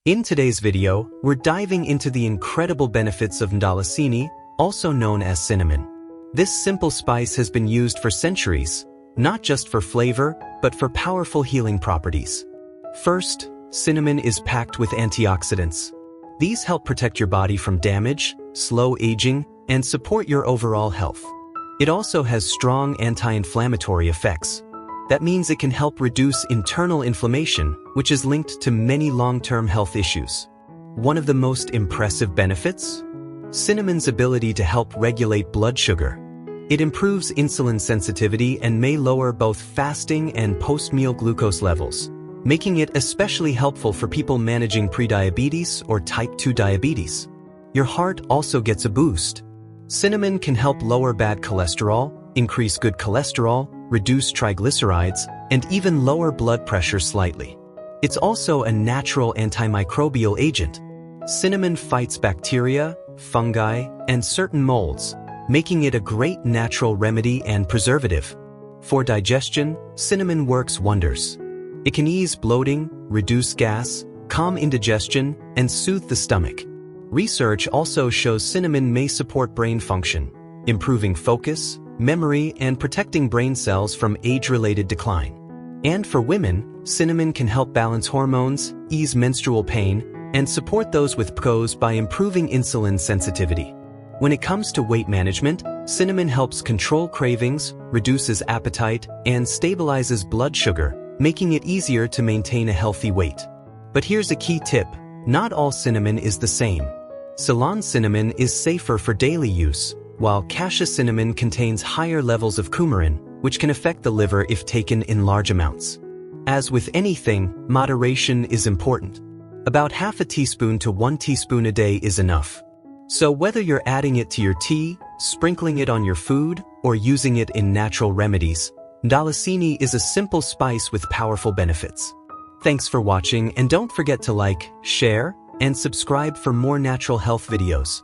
In today's video, we're diving into the incredible benefits of Mdalasini, also known as cinnamon. This simple spice has been used for centuries, not just for flavor, but for powerful healing properties. First, cinnamon is packed with antioxidants. These help protect your body from damage, slow aging, and support your overall health. It also has strong anti-inflammatory effects. That means it can help reduce internal inflammation, which is linked to many long-term health issues. One of the most impressive benefits? Cinnamon's ability to help regulate blood sugar. It improves insulin sensitivity and may lower both fasting and post-meal glucose levels, making it especially helpful for people managing prediabetes or type 2 diabetes. Your heart also gets a boost. Cinnamon can help lower bad cholesterol, increase good cholesterol, reduce triglycerides, and even lower blood pressure slightly. It's also a natural antimicrobial agent. Cinnamon fights bacteria, fungi, and certain molds, making it a great natural remedy and preservative. For digestion, cinnamon works wonders. It can ease bloating, reduce gas, calm indigestion, and soothe the stomach. Research also shows cinnamon may support brain function, improving focus, memory, and protecting brain cells from age-related decline. And for women, cinnamon can help balance hormones, ease menstrual pain, and support those with PCOS by improving insulin sensitivity. When it comes to weight management, cinnamon helps control cravings, reduces appetite, and stabilizes blood sugar, making it easier to maintain a healthy weight. But here's a key tip: not all cinnamon is the same. Ceylon cinnamon is safer for daily use, while Cassia cinnamon contains higher levels of coumarin, which can affect the liver if taken in large amounts. As with anything, moderation is important. About half a teaspoon to 1 teaspoon a day is enough. So whether you're adding it to your tea, sprinkling it on your food, or using it in natural remedies, Mdalasini is a simple spice with powerful benefits. Thanks for watching, and don't forget to like, share, and subscribe for more natural health videos.